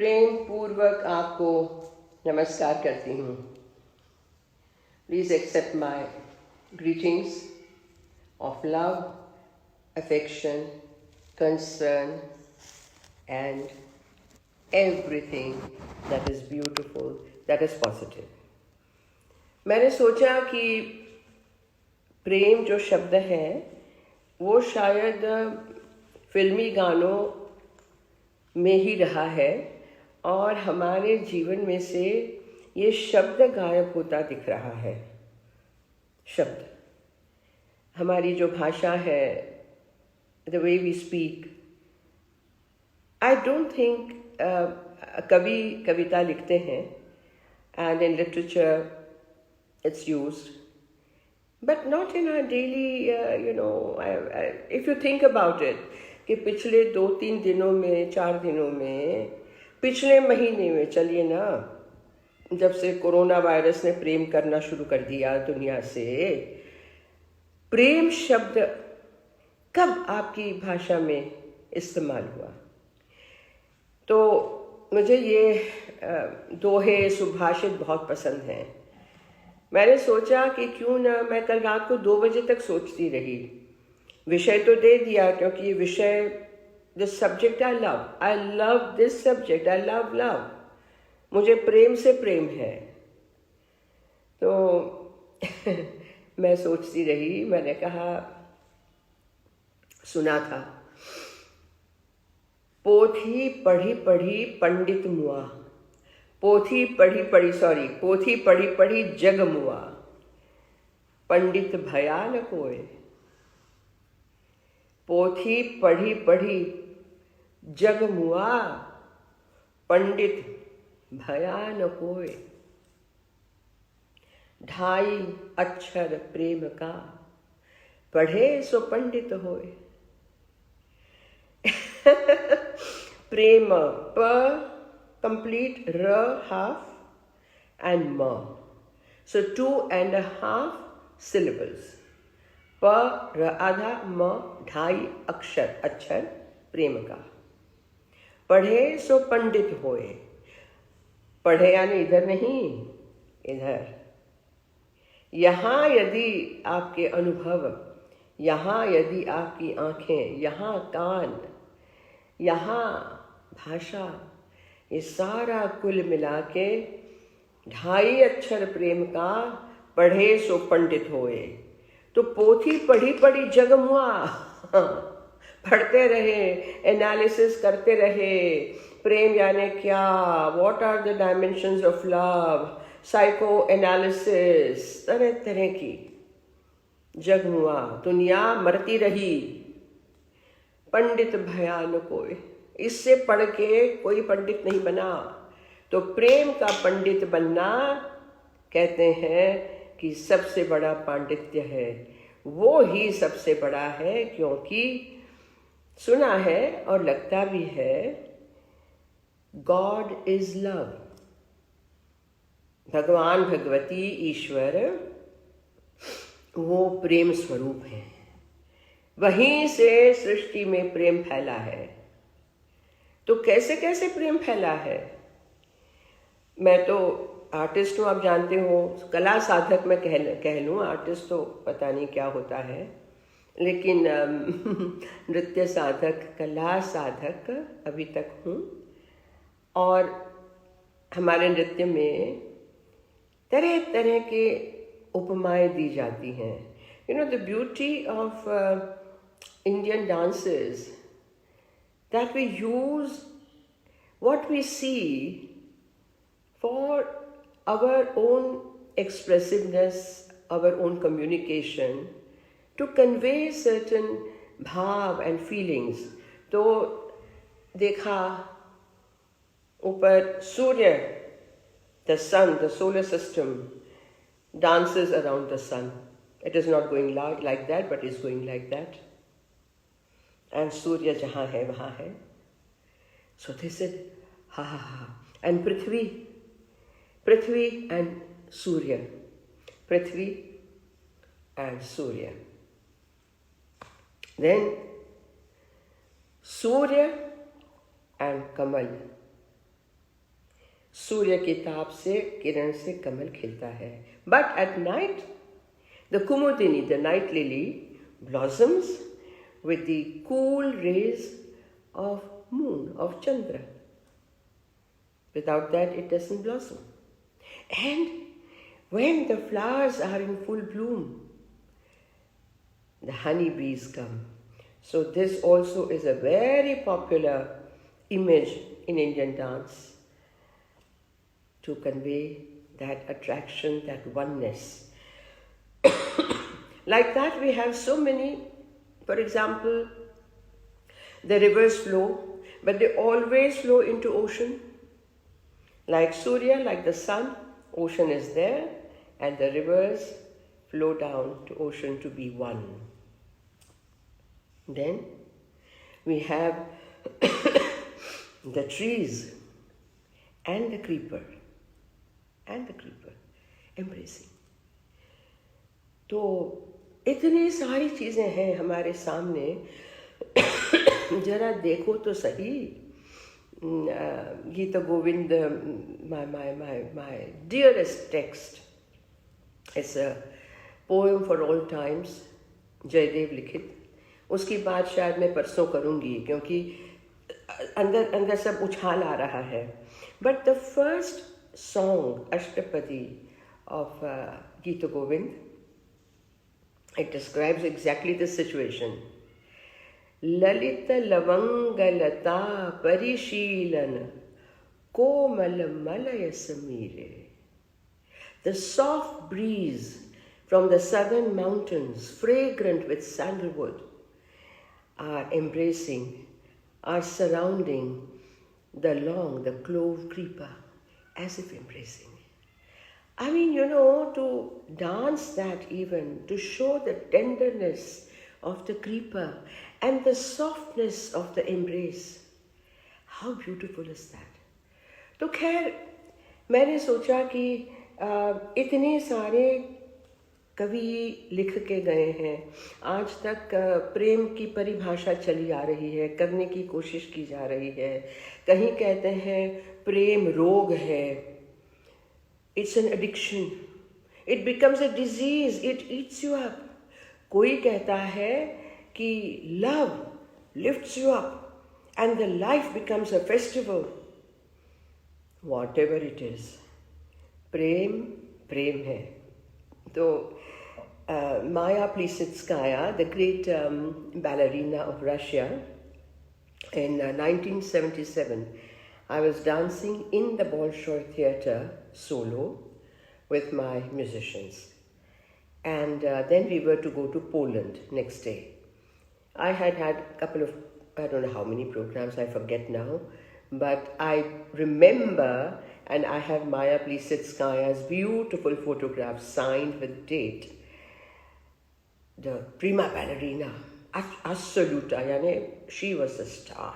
प्रेम पूर्वक आपको नमस्कार करती हूँ. Please accept my greetings of love, affection, concern and everything that is beautiful, that is positive. मैंने सोचा कि प्रेम जो शब्द है वो शायद फिल्मी गानों में ही रहा है और हमारे जीवन में से ये शब्द गायब होता दिख रहा है. शब्द, हमारी जो भाषा है, the way we speak, I don't think कवि कविता लिखते हैं and in literature it's used, but not in our daily, if you think about it, कि पिछले 2-3 दिनों में, 4 दिनों में, पिछले महीने में, चलिए ना, जब से कोरोना वायरस ने प्रेम करना शुरू कर दिया दुनिया से, प्रेम शब्द कब आपकी भाषा में इस्तेमाल हुआ? तो मुझे ये दोहे सुभाषित बहुत पसंद हैं. मैंने सोचा कि क्यों ना, मैं कल रात को 2 बजे तक सोचती रही. विषय तो दे दिया क्योंकि ये विषय, this subject I love this subject, I love. मुझे प्रेम से प्रेम है. तो मैं सोचती रही. मैंने कहा, सुना था, पोथी पढ़ी पढ़ी पंडित मुआ, पोथी पढ़ी पढ़ी जग मुआ, पंडित भया न कोय. पोथी पढ़ी पढ़ी जग मुआ, पंडित भया न कोय. 2.5 अक्षर प्रेम का, पढ़े सो पंडित होए. प्रेम, प complete, r half and ma, so 2.5 syllables. प र आधा, म 2.5 अक्षर प्रेम का. पढ़े सो पंडित होए. पढ़े यानी इधर नहीं, इधर. यहाँ यदि आपके अनुभव, यहाँ यदि आपकी आंखें, यहाँ कान, यहाँ भाषा, ये सारा कुल मिला के 2.5 अक्षर प्रेम का, पढ़े सो पंडित होए. तो पोथी पढ़ी पढ़ी जग मुआ. पढ़ते रहे, एनालिसिस करते रहे. प्रेम यानी क्या, what are the dimensions of love, psychoanalysis, तरह तरह की. जग मुआ, दुनिया मरती रही. पंडित भया न कोय. इससे पढ़ के कोई पंडित नहीं बना. तो प्रेम का पंडित बनना, कहते हैं कि सबसे बड़ा पांडित्य है. वो ही सबसे बड़ा है, क्योंकि सुना है और लगता भी है, गॉड इज लव. भगवान, भगवती, ईश्वर वो प्रेम स्वरूप है. वहीं से सृष्टि में प्रेम फैला है. तो कैसे कैसे प्रेम फैला है? मैं तो आर्टिस्ट हूँ, आप जानते हो. कला साधक मैं कह लूँ, आर्टिस्ट तो पता नहीं क्या होता है, लेकिन नृत्य साधक, कला साधक अभी तक हूँ. और हमारे नृत्य में तरह तरह के उपमाएं दी जाती हैं. The beauty of Indian dances, that we use what we see for our own expressiveness, our own communication, to convey certain भाव and feelings. तो देखा ऊपर सूर्य, the sun, the solar system dances around the sun. It is not going like that, but it's going like that. And Surya जहाँ है वहाँ है. So they said, ha ha ha. And Prithvi and Surya. Prithvi and Surya. Then Surya and Kamal. सूर्य की ताप से किरण से कमल खिलता है. But at night, the Kumudini, the night lily, blossoms with the cool rays of moon, of Chandra. Without that, it doesn't blossom. And when the flowers are in full bloom, the honeybees come. So this also is a very popular image in Indian dance to convey that attraction, that oneness. Like that, we have so many, for example, the rivers flow, but they always flow into ocean. Like Surya, like the sun, ocean is there, and the rivers flow down to ocean to be one. Then we have the trees and the creeper embracing. तो इतनी सारी चीज़ें हैं हमारे सामने, जरा देखो तो सही. Gita Govind, my dearest text, is a poem for all times, Jaydev लिखित. उसकी बात शायद मैं परसों करूँगी क्योंकि अंदर सब उछाल आ रहा है. But the first song, Ashtapadi of Gita Govind, it describes exactly this situation. Lalita lavangalata parishilan komal malaya samire. The soft breeze from the southern mountains, fragrant with sandalwood, are embracing, are surrounding the clove creeper, as if embracing. I mean, to dance that even, to show the tenderness of the creeper and the softness of the embrace. How beautiful is that? तो खैर मैंने सोचा कि इतने सारे कवि लिख के गए हैं, आज तक प्रेम की परिभाषा चली आ रही है, करने की कोशिश की जा रही है. कहीं कहते हैं प्रेम रोग है, it's an addiction, it becomes a disease, it eats you up. कोई कहता है कि love lifts you up and the life becomes a festival. Whatever it is, प्रेम है. तो Maya Plisitskaya, the great ballerina of Russia, in 1977, I was dancing in the Bolshoi Theatre solo with my musicians. And then we were to go to Poland next day. I had a couple of, I don't know how many programs, I forget now, but I remember, and I have Maya Plisitskaya's beautiful photograph signed with date. The prima ballerina, assoluta, यानी she was a star.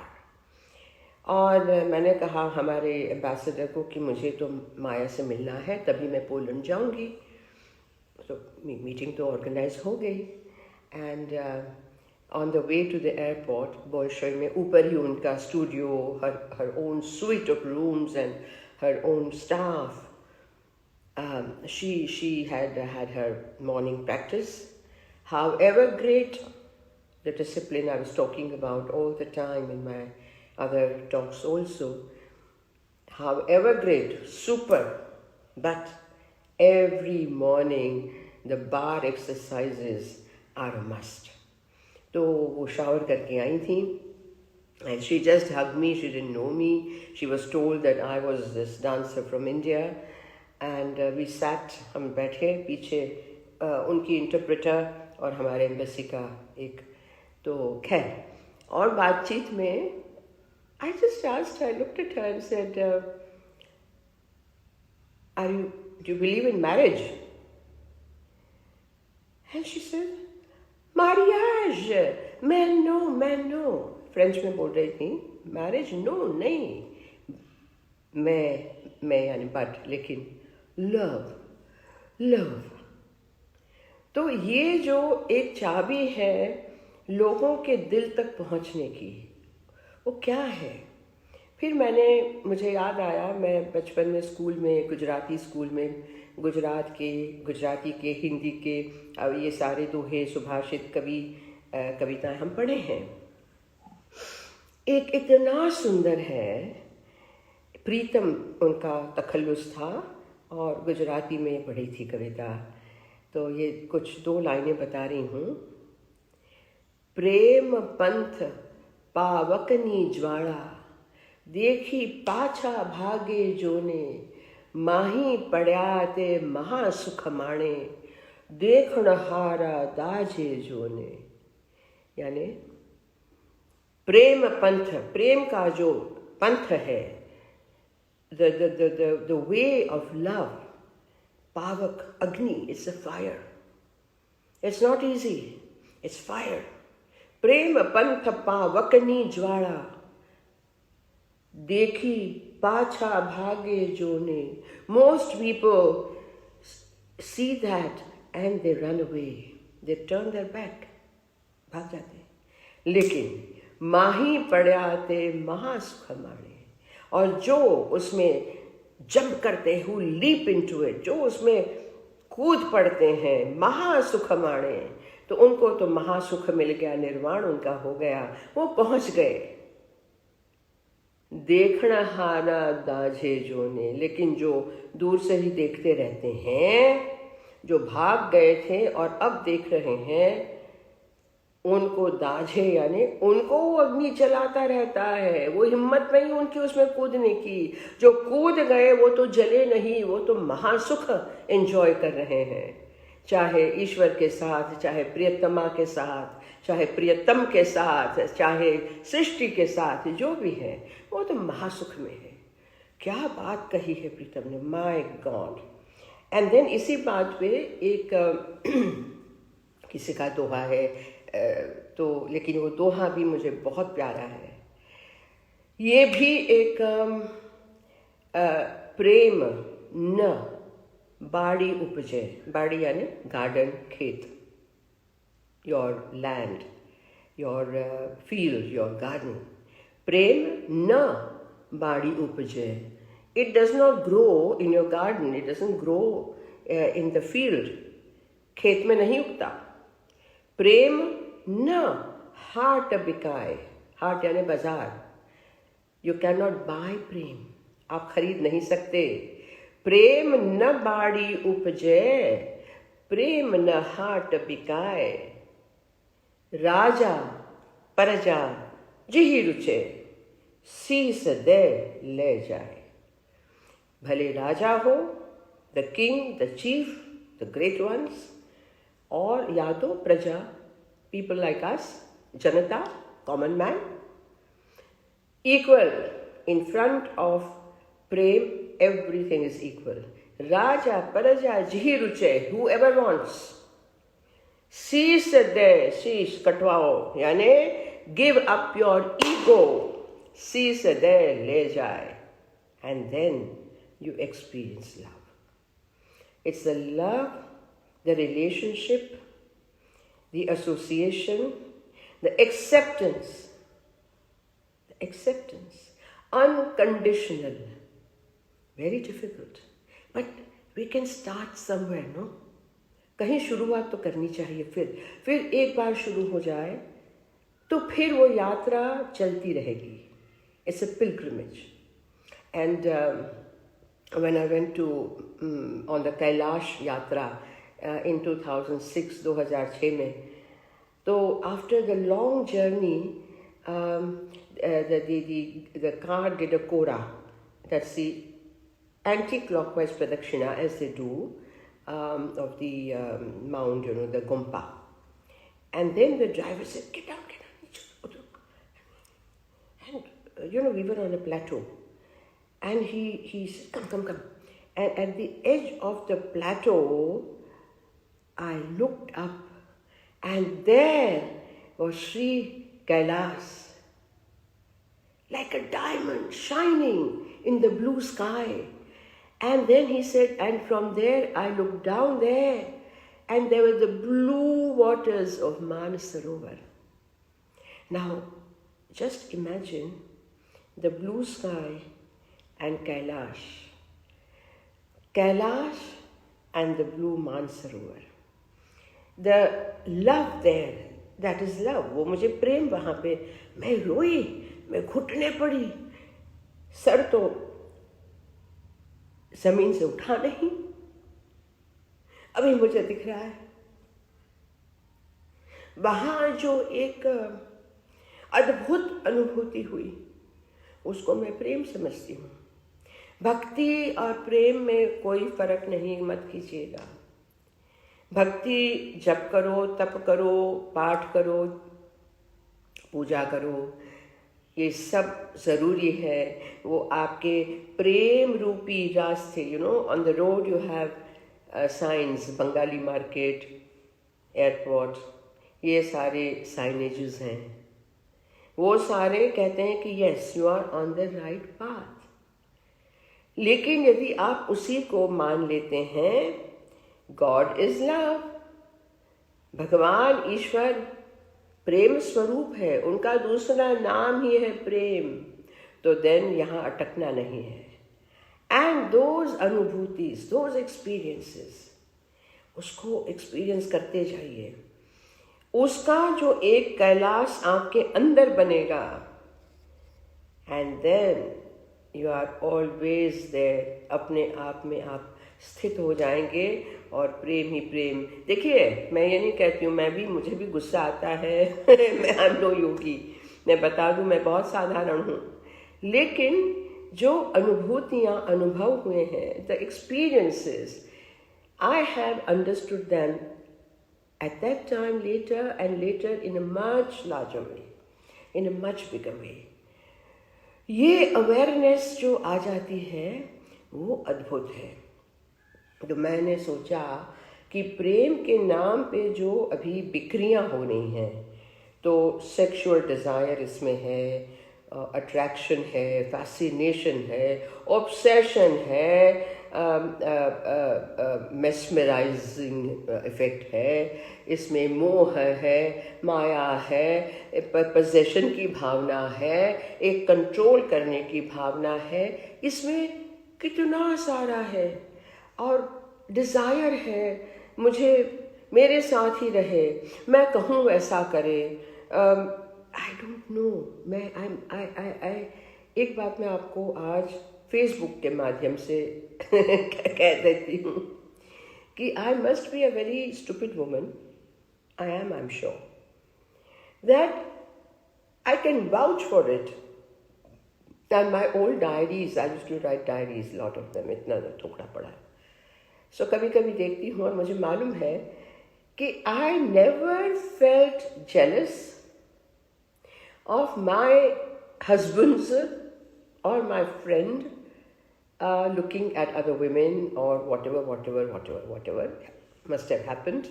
और मैंने कहा हमारे ambassador को कि मुझे तो माया से मिलना है, तभी मैं पोलैंड जाऊंगी. तो मीटिंग तो ऑर्गेनाइज हो गई. And on the way to the airport, Bolshoi में ऊपर ही उनका studio, her own suite of rooms and her own staff. She had her morning practice. However great the discipline I was talking about all the time in my other talks also, however great, super, but every morning the bar exercises are a must. तो वो shower करके आई थी, and she just hugged me. She didn't know me. She was told that I was this dancer from India, and we sat, हम बैठे पीछे, उनकी interpreter और हमारे एम्बेसी का एक. तो खैर, और बातचीत में I just asked her, I looked at her and said, do you believe in marriage? And she said, mariage, mais non. French में बोल रही थी, marriage, no, नहीं. मैं यानी but, लेकिन love. तो ये जो एक चाबी है लोगों के दिल तक पहुंचने की, वो क्या है? फिर मुझे याद आया, मैं बचपन में स्कूल में, गुजराती स्कूल में, गुजराती के, हिंदी के, अब ये सारे दोहे, सुभाषित, कविताएं हम पढ़े हैं। एक इतना सुंदर है, प्रीतम उनका तखल्लुस था और गुजराती में पढ़ी थी कविता, तो ये कुछ 2 लाइनें बता रही हूँ। प्रेम पंथ पावकनी ज्वाला, देखी पाछा भागे जोने, माही पड़या ते महासुख माणे, देखण हारा दाजे जोने। यानी प्रेम पंथ, प्रेम का जो पंथ है, the way of love, pavak, agni, it's a fire. It's not easy, it's fire. प्रेम पंथ पावकनी ज्वाला, देखी पाछा भागे जोने। Most people see that and they run away, they turn their back, भाग जाते। लेकिन माही पड़याते महासुख माणे, और जो उसमें जंप करते, who leap into it, जो उसमें कूद पड़ते हैं, महासुख माणे, तो उनको तो महासुख मिल गया, निर्वाण उनका हो गया, वो पहुंच गए। देखना हारा दाझे जोने, लेकिन जो दूर से ही देखते रहते हैं, जो भाग गए थे और अब देख रहे हैं, उनको दाझे, यानी उनको वो अग्नि जलाता रहता है। वो हिम्मत नहीं उनकी उसमें कूदने की। जो कूद गए वो तो जले नहीं, वो तो महासुख एंजॉय कर रहे हैं, चाहे ईश्वर के साथ, चाहे प्रियतमा के साथ, चाहे प्रियतम के साथ, चाहे सृष्टि के साथ, जो भी है वो तो महासुख में है। क्या बात कही है प्रीतम ने, माय गॉड। एंड देन इसी बात पे एक किसी का दोहा है, तो लेकिन वो दोहा भी मुझे बहुत प्यारा है। ये भी एक प्रेम न बाड़ी उपजे, बाड़ी यानी गार्डन, खेत, your land, your field, your garden. प्रेम न बाड़ी उपजे, it does not grow in your garden, it doesn't grow in the field, खेत में नहीं उगता। प्रेम न हाट बिकाए, हाट यानी बाजार, यू कैन नॉट बाय प्रेम, आप खरीद नहीं सकते। प्रेम न बाड़ी उपजे, प्रेम न हाट बिकाए, राजा प्रजा जिहि रुचे, शीस दे ले जाए। भले राजा हो, the king, the chief, the great ones, और या तो प्रजा, पीपल लाइक अस, जनता, common man, equal in front of प्रेम, एवरीथिंग इज इक्वल। राजा प्रजा जिहि रुचे, whoever wants, शीश दे, शीश कटवाओ, यानी गिव अप योर ईगो, शीश दे ले जाए, and then you experience love. It's the love, the relationship, the association, the acceptance, unconditional, very difficult, but we can start somewhere, no? कहीं शुरुआत तो करनी चाहिए, फिर एक बार शुरू हो जाए तो फिर वो यात्रा चलती रहेगी। It's a pilgrimage. And when I went to on the Kailash Yatra in 2006, 2006 में, तो after the long journey, the car did a kora, that's the anti-clockwise pradakshina as they do of the mound, you know, the gompa. And then the driver said, get down. And you know, we were on a plateau. And he said, come. And at the edge of the plateau, I looked up, and there was Sri Kailas, like a diamond shining in the blue sky. And then he said, and from there I looked down there, and there were the blue waters of Manasarovar. Now, just imagine the blue sky and Kailash. Kailash and the blue Mansarovar. The love there, that is love. वो मुझे प्रेम वहाँ पे, मैं रोई, मैं घुटने पड़ी, sir तो जमीन से उठा नहीं, अभी मुझे दिख रहा है। वहाँ जो एक अद्भुत अनुभूति हुई, उसको मैं प्रेम समझती हूँ। भक्ति और प्रेम में कोई फर्क नहीं, मत कीजिएगा। भक्ति जप करो, तप करो, पाठ करो, पूजा करो, ये सब ज़रूरी है। वो आपके प्रेम रूपी रास्ते, on the road you have signs, Bengali market, airport, ये सारे साइनेजेस हैं। वो सारे कहते हैं कि yes you are on the right path. लेकिन यदि आप उसी को मान लेते हैं, गॉड इज लव, भगवान ईश्वर प्रेम स्वरूप है, उनका दूसरा नाम ही है प्रेम, तो देन यहाँ अटकना नहीं है। एंड दोज अनुभूतिज, दोज एक्सपीरियंसेस, उसको एक्सपीरियंस करते जाइए। उसका जो एक कैलाश आपके अंदर बनेगा, and then you are always there, अपने आप में आप स्थित हो जाएंगे और प्रेम ही प्रेम। देखिए, मैं ये नहीं कहती हूँ, मुझे भी गुस्सा आता है मैं आई एम नो योगी, मैं बता दूँ मैं बहुत साधारण हूँ, लेकिन जो अनुभूतियाँ अनुभव हुए हैं, the experiences, I have understood them at that time, later in a much larger way, in a much bigger way. ये अवेयरनेस जो आ जाती है वो अद्भुत है। तो मैंने सोचा कि प्रेम के नाम पे जो अभी बिक्रियां हो रही हैं, तो सेक्सुअल डिज़ायर इसमें है, अट्रैक्शन है, फैसिनेशन है, ऑब्सेशन है, मेस्मराइजिंग इफेक्ट है, इसमें मोह है, माया है, पोजेशन की भावना है, एक कंट्रोल करने की भावना है, इसमें कितना सारा है, और डिज़ायर है मुझे मेरे साथ ही रहे, मैं कहूँ वैसा करे। आई डोंट नो, मैं आई एक बात मैं आपको आज फेसबुक के माध्यम से कह देती हूँ कि I must be a very stupid woman, I am sure that I can vouch for it. And my old diaries, I used to write diaries, lot of them, इतना टुकड़ा पड़ा है। सो कभी कभी देखती हूँ और मुझे मालूम है कि I never felt jealous of my husbands or my friend looking at other women or whatever must have happened.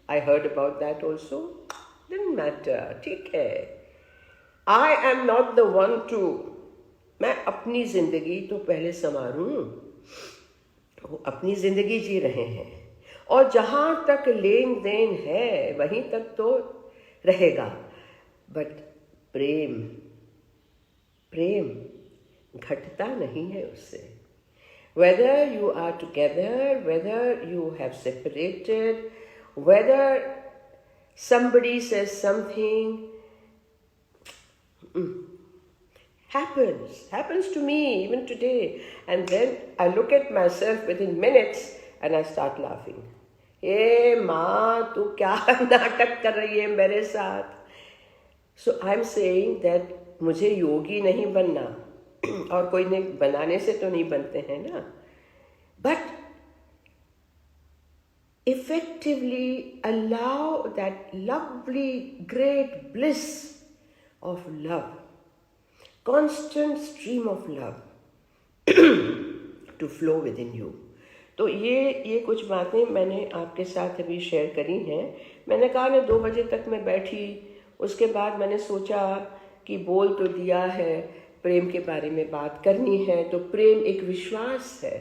I heard about that also. Didn't matter. ठीक है. I am not the one to, मैं अपनी जिंदगी तो पहले संवारूं, वो अपनी जिंदगी जी रहे हैं, और जहां तक लेन देन है वहीं तक तो रहेगा, बट प्रेम घटता नहीं है उससे। Whether you are together, whether you have separated, whether somebody says something, happens to me even today, and then I look at myself within minutes and I start laughing. ए माँ, तू क्या नाटक कर रही है मेरे साथ? So I'm saying that मुझे योगी नहीं बनना, और कोई ने बनाने से तो नहीं बनते हैं ना, but effectively allow that lovely great bliss of love, constant stream of love to flow within you. तो ये कुछ बातें मैंने आपके साथ अभी शेयर करी हैं। मैंने कहा ना 2 बजे तक मैं बैठी, उसके बाद मैंने सोचा कि बोल तो दिया है, प्रेम के बारे में बात करनी है, तो प्रेम एक विश्वास है,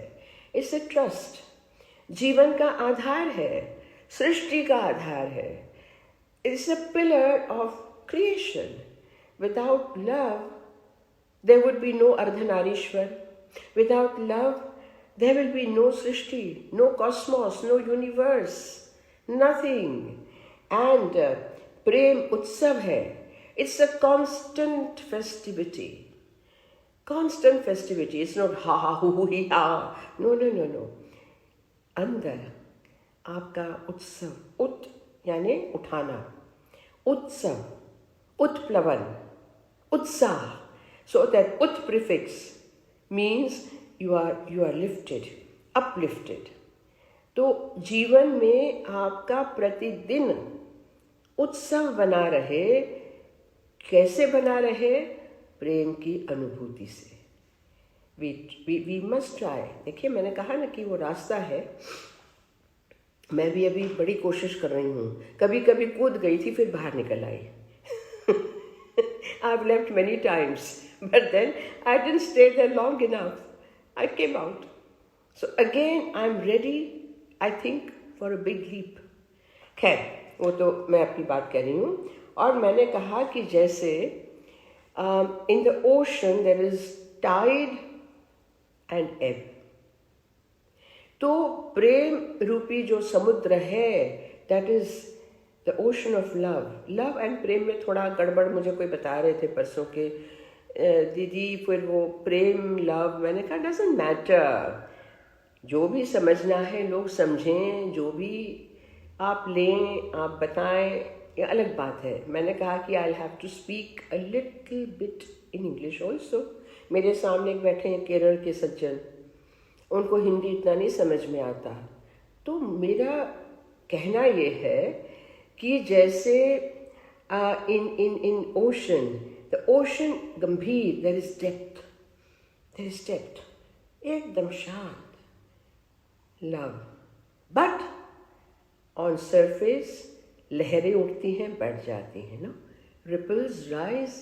इट्स अ ट्रस्ट, जीवन का आधार है, सृष्टि का आधार है, it's a pillar of creation. Without love there would be no Ardhanarishwar. Without love, there will be no Srishti, no cosmos, no universe, nothing. And Prem Utsav hai. It's a constant festivity. Constant festivity. It's not ha ha hu hu hi ha. No, no, no, no. अंदर आपका उत्सव, उत यानी उठाना, उत्सव, उत्प्लवन, उत्साह. So that ut prefix means you are lifted, uplifted. तो जीवन में आपका प्रतिदिन उत्सव बना रहे. कैसे बना रहे? प्रेम की अनुभूति से. We must try. देखिए, मैंने कहा ना कि वो रास्ता है. मैं भी अभी बड़ी कोशिश कर रही हूँ. कभी कभी कूद गई थी, फिर बाहर निकल आई. I've left many times, but then I didn't stay there long enough. I came out. So again, I'm ready, I think, for a big leap. खैर, वो तो मैं अपनी बात कर रही हूँ. और मैंने कहा कि जैसे in the ocean there is tide and ebb. तो प्रेम रूपी जो समुद्र है, that is the ocean of love. Love and प्रेम में थोड़ा गड़बड़ मुझे कोई बता रहे थे परसों के, दीदी फिर वो प्रेम लव, मैंने कहा doesn't matter. जो भी समझना है लोग समझें, जो भी आप लें आप बताएं, ये अलग बात है. मैंने कहा कि I'll have to speak a little bit in English also. मेरे सामने बैठे हैं केरल के सज्जन, उनको हिंदी इतना नहीं समझ में आता. तो मेरा कहना ये है कि जैसे in ocean, the ocean गंभीर, there is depth, एकदम शांत, love. But on surface लहरें उठती हैं, बढ़ जाती हैं ना. Ripples rise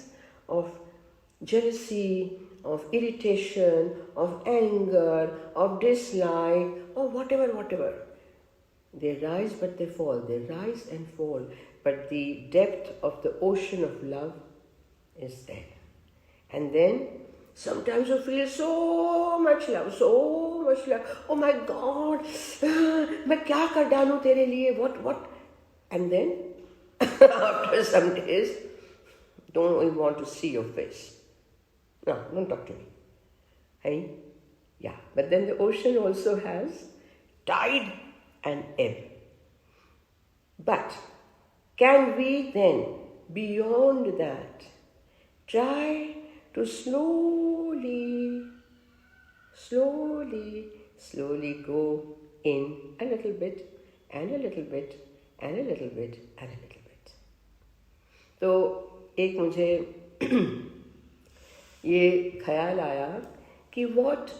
of jealousy, of irritation, of anger, of dislike, or whatever. They rise but they fall, they rise and fall. But the depth of the ocean of love is there. And then sometimes you feel so much love. Oh my God, मैं क्या कर डालूं तेरे लिए? What? And then after some days, don't even want to see your face. No, don't talk to me. Hey? Yeah, but then the ocean also has tide and ebb. But can we then, beyond that, try to slowly go in a little bit, and a little bit, and a little bit, and a little bit. तो एक मुझे ये ख्याल आया कि what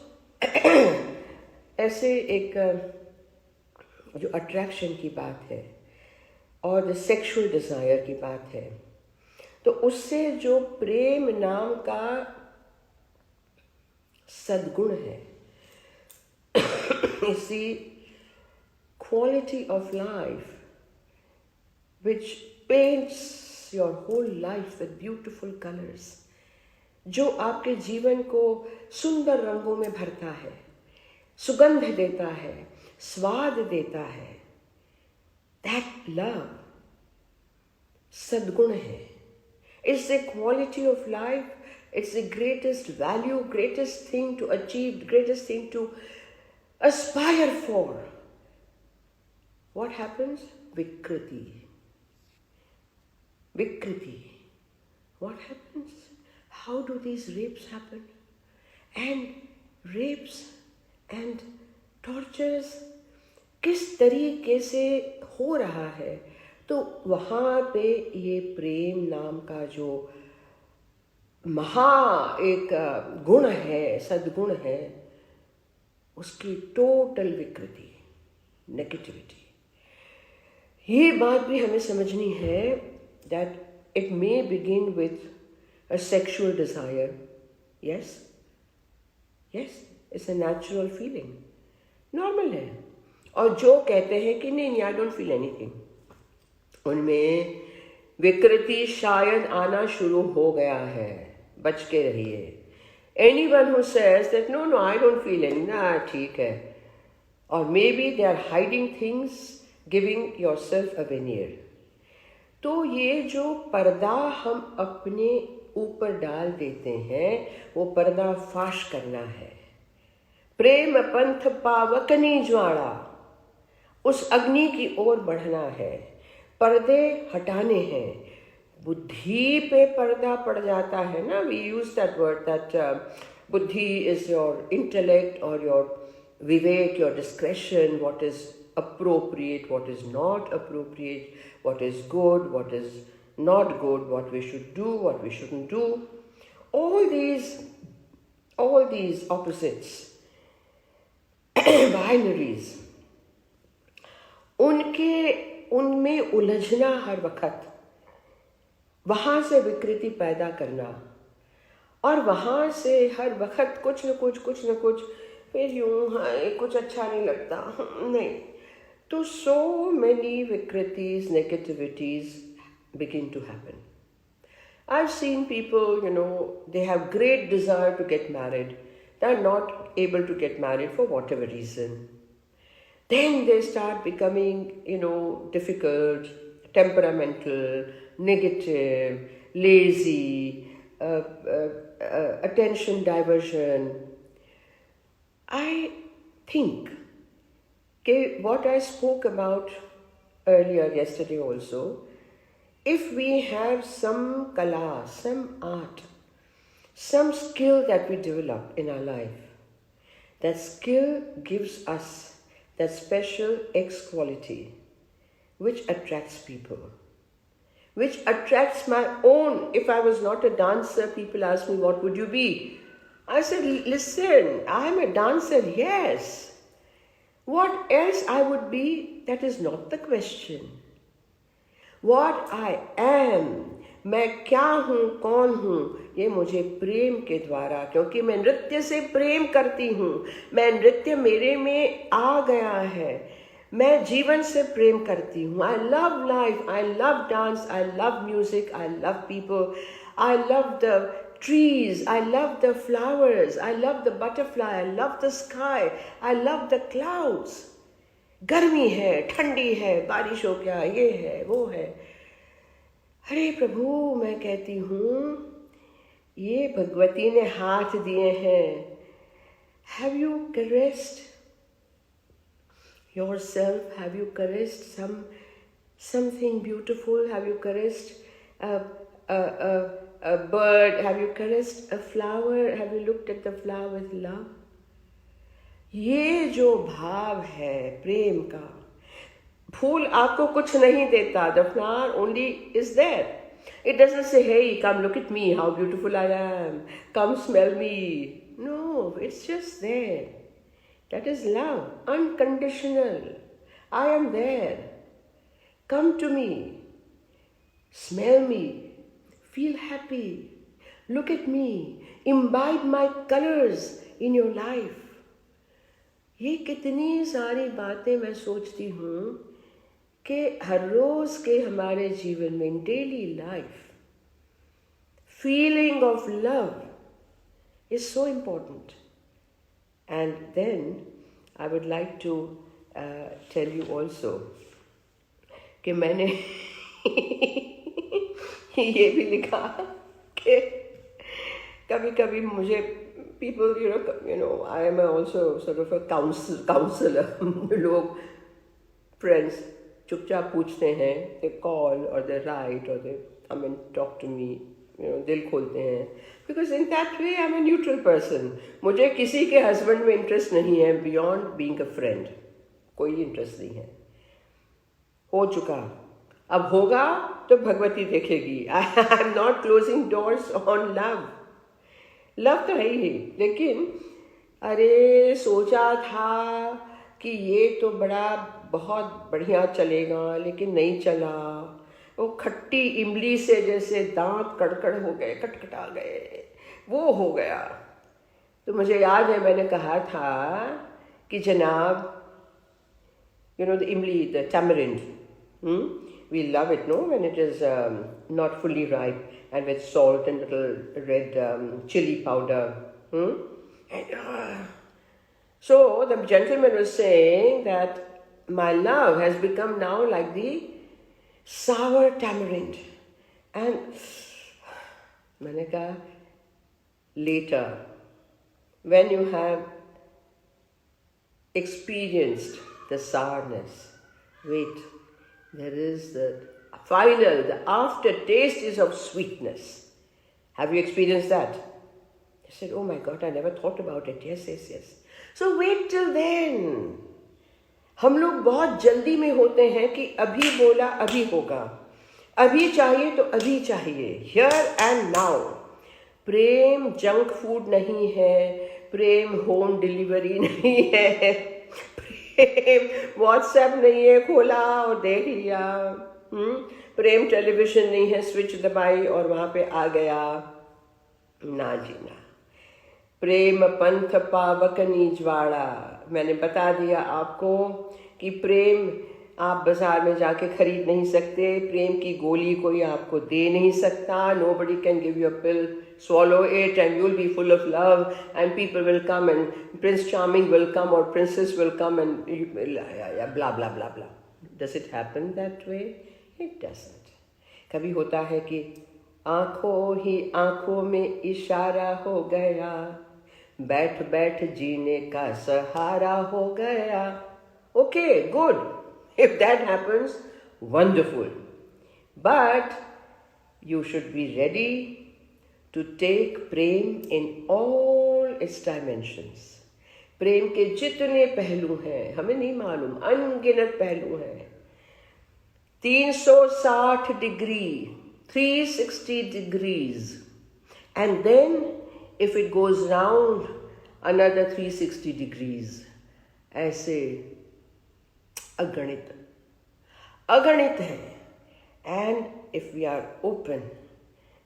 ऐसे एक जो अट्रैक्शन की बात है और सेक्सुअल डिज़ायर की बात है, तो उससे जो प्रेम नाम का सद्गुण है, इसी quality of life which paints your whole life with beautiful colors, जो आपके जीवन को सुंदर रंगों में भरता है, सुगंध देता है, स्वाद देता है, that love सद्गुण है. It's the quality of life. It's the greatest value, greatest thing to achieve, greatest thing to aspire for. What happens? Vikriti. What happens? How do these rapes happen? And rapes and tortures किस तरीके से हो रहा है? तो वहाँ पे ये प्रेम नाम का जो महा एक गुण है, सद्गुण है, उसकी टोटल विकृति, नेगेटिविटी. ये बात भी हमें समझनी है that it may begin with a sexual desire. Yes, it's a natural feeling, normal है. और जो कहते हैं कि नहीं, I don't feel anything, उनमें विकृति शायद आना शुरू हो गया है. बच के रहिए. Anyone who says that, no, no, I don't feel any, nah, theek hai. Or maybe they are hiding things, giving yourself a veneer. तो ये जो पर्दा हम अपने ऊपर डाल देते हैं, वो पर्दा फाश करना है. प्रेम पंथ पावकनी ज्वाला, उस अग्नि की ओर बढ़ना है. पर्दे हटाने हैं. बुद्धि पे पर्दा पड़ जाता है ना. We use that word that buddhi is your intellect और your vivek, your discretion, what is appropriate, what is not appropriate, what is good, what is not good, what we should do, what we shouldn't do. All these opposites, binaries, उनमें उलझना हर वक्त, वहाँ से विकृति पैदा करना, और वहाँ से हर वक्त कुछ न कुछ फिर यूं, हाँ कुछ अच्छा नहीं लगता, नहीं. तो so many vikritis, negativities begin to happen. I've seen people, they have great desire to get married. They're not able to get married for whatever reason. Then they start becoming, difficult, temperamental, negative, lazy, attention diversion. I think what I spoke about earlier yesterday also, if we have some kala, some art, some skill that we develop in our life, that skill gives us that special X quality which attracts people, which attracts my own. If I was not a dancer, people ask me, what would you be? I said, listen, I'm a dancer, yes. What else I would be, that is not the question. What I am, मैं क्या हूँ, कौन हूँ, ये मुझे प्रेम के द्वारा, क्योंकि मैं नृत्य से प्रेम करती हूँ, मैं नृत्य मेरे में आ गया है, मैं जीवन से प्रेम करती हूँ. I love life, I love dance, I love music, I love people, I love the trees, I love the flowers, I love the butterfly, I love the sky, I love the clouds. गर्मी है, ठंडी है, बारिश हो गया, ये है, वो है. अरे प्रभु, मैं कहती हूँ, ये भगवती ने हाथ दिए हैं. Have you caressed yourself? Have you caressed something beautiful? Have you caressed a bird? Have you caressed a flower? Have you looked at the flower with love? ये जो भाव है प्रेम का, फूल आपको कुछ नहीं देता. The flower only is there. It doesn't say, hey, come look at me, how beautiful I am. Come smell me. No, it's just there. That is love, unconditional. I am there. Come to me. Smell me. Feel happy. Look at me. Imbibe my colors in your life. ये कितनी सारी बातें मैं सोचती हूँ कि हर रोज के हमारे जीवन में, daily life, feeling of love is so important. And then I would like to tell you also कि मैंने ये भी लिखा कि कभी कभी मुझे people, I am also sort of a counselor. लोग, friends, चुपचाप पूछते हैं, they call or they write or they come and talk to me, दिल खोलते हैं. Because in that way I am a neutral person. मुझे किसी के husband में interest नहीं है beyond being a friend. कोई interest नहीं है. हो चुका, अब होगा तो भगवती देखेगी. I am not closing doors on love. Love तो है ही, लेकिन अरे सोचा था कि ये तो बहुत बढ़िया चलेगा, लेकिन नहीं चला. वो खट्टी इमली से जैसे दांत कड़कड़ हो गए, कटकटा गए, वो हो गया. तो मुझे याद है मैंने कहा था कि जनाब, the imli, the tamarind, we love it, no, when it is not fully ripe, and with salt and little red chili powder, So the gentleman was saying that my love has become now like the sour tamarind. And मैंने कहा, later, when you have experienced the sourness, wait, there is the final, the aftertaste is of sweetness. Have you experienced that? I said, oh my God, I never thought about it. Yes, yes, yes. So wait till then. हम लोग बहुत जल्दी में होते हैं कि अभी बोला अभी होगा, अभी चाहिए तो अभी चाहिए, here and now. Prem junk food नहीं है, प्रेम होम डिलीवरी नहीं है, प्रेम व्हाट्सएप नहीं है, खोला और देख लिया, प्रेम टेलीविजन नहीं है, स्विच दबाई और वहाँ पे आ गया, ना जी ना. प्रेम पंथ पावक निजवाड़ा. मैंने बता दिया आपको कि प्रेम आप बाजार में जाके खरीद नहीं सकते, प्रेम की गोली कोई आपको दे नहीं सकता. Nobody can give you a pill, swallow it and you'll be full of love and people will come and Prince Charming will come or Princess will come and blah blah blah blah. Does it happen that way? It doesn't. कभी होता है कि आंखों ही आंखों में इशारा हो गया, बैठ बैठ जीने का सहारा हो गया. Okay, good. If that happens, wonderful. But you should be ready to take Prem in all its dimensions. प्रेम के जितने पहलू हैं हमें नहीं मालूम, अनगिनत पहलू हैं. 360 degree, 360 degrees, and then if it goes round another 360 degrees, ऐसे अगणित अगणित है. And if we are open,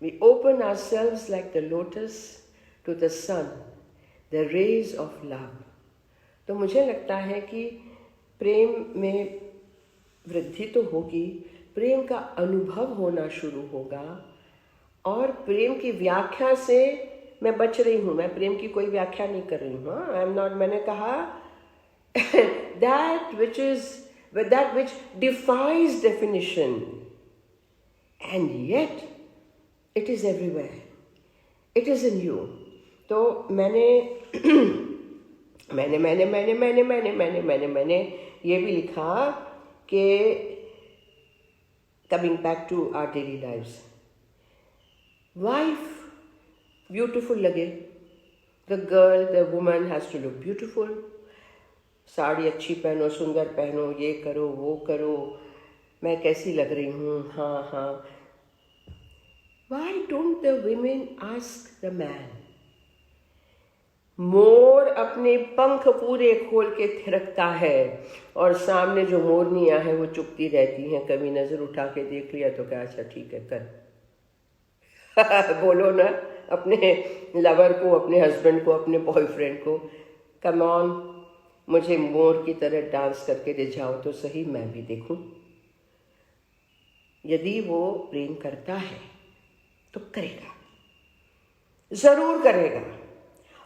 we open ourselves like the lotus to the sun, the rays of love. तो मुझे लगता है कि प्रेम में वृद्धि तो होगी, प्रेम का अनुभव होना शुरू होगा. और प्रेम की व्याख्या से मैं बच रही हूँ, मैं प्रेम की कोई व्याख्या नहीं कर रही हूँ. आई एम नॉट, मैंने कहा that which defies definition, and yet it is everywhere, it is in you. तो मैंने ये भी लिखा कि coming back to our daily lives, wife beautiful लगे, the girl, the woman has to look beautiful. Sari अच्छी पहनो, सुंदर पहनो, ये करो वो करो, मैं कैसी लग रही हूँ, हाँ हाँ. Why don't the women ask the man? मोर अपने पंख पूरे खोल के थिरकता है और सामने जो मोरनियाँ हैं वो चुपती रहती हैं. कभी नजर उठा के देख लिया तो क्या, अच्छा ठीक है कर. बोलो ना अपने लवर को, अपने हस्बैंड को, अपने बॉयफ्रेंड को, कम ऑन, मुझे मोर की तरह डांस करके ले जाओ तो सही, मैं भी देखूं. यदि वो प्रेम करता है तो करेगा, जरूर करेगा.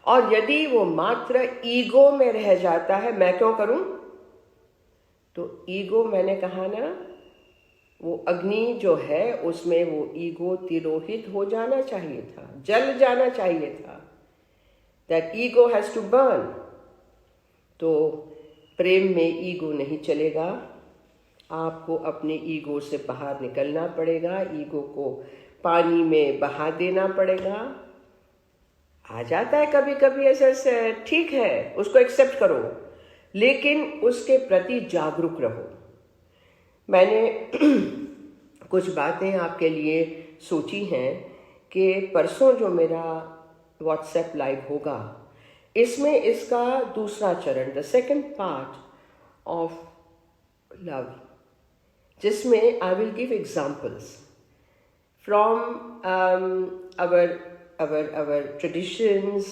और यदि वो मात्र ईगो में रह जाता है, मैं क्यों करूं, तो ईगो, मैंने कहा ना, वो अग्नि जो है उसमें वो ईगो तिरोहित हो जाना चाहिए था, जल जाना चाहिए था. That ego has to burn. तो प्रेम में ईगो नहीं चलेगा, आपको अपने ईगो से बाहर निकलना पड़ेगा, ईगो को पानी में बहा देना पड़ेगा. आ जाता है कभी कभी ऐसे, ठीक है, उसको एक्सेप्ट करो, लेकिन उसके प्रति जागरूक रहो. मैंने कुछ बातें आपके लिए सोची हैं कि परसों जो मेरा व्हाट्सएप लाइव होगा, इसमें इसका दूसरा चरण, the second part of love, जिसमें I will give examples from our traditions,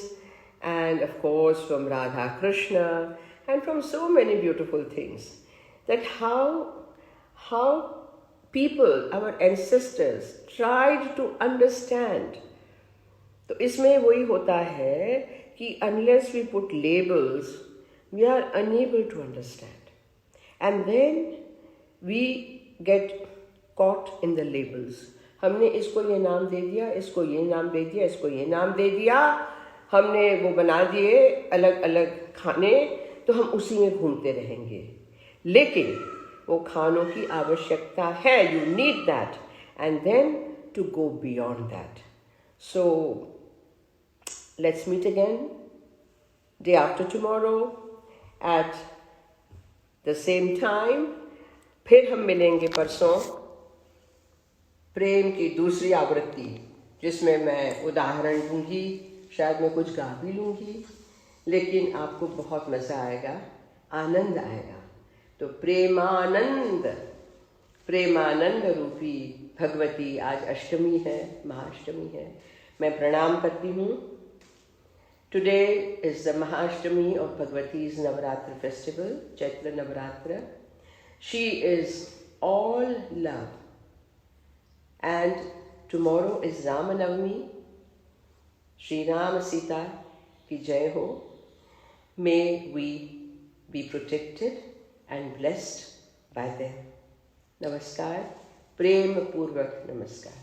and of course from Radha Krishna, and from so many beautiful things, that how people, our ancestors, tried to understand. तो इसमें वही होता है कि unless we put labels, we are unable to understand. And then we get caught in the labels. हमने इसको ये नाम दे दिया, इसको ये नाम दे दिया, इसको ये नाम दे दिया, हमने वो बना दिए अलग अलग खाने, तो हम उसी में घूमते रहेंगे. लेकिन वो खानों की आवश्यकता है, you need that, and then to go beyond that. So let's meet again day after tomorrow at the same time. फिर हम मिलेंगे परसों प्रेम की दूसरी आवृत्ति, जिसमें मैं उदाहरण दूंगी, शायद मैं कुछ गा भी लूँगी, लेकिन आपको बहुत मज़ा आएगा, आनंद आएगा. तो प्रेमानंद, प्रेमानंद रूपी भगवती, आज अष्टमी है, महाअष्टमी है, मैं प्रणाम करती हूँ. Today is the Mahashtami of Bhagavati's Navaratri festival, Chaitra Navaratra. She is all love. And tomorrow is Ramanavami. Shri Ram Sita ki jai ho. May we be protected and blessed by them. Namaskar. Prem Purvak Namaskar.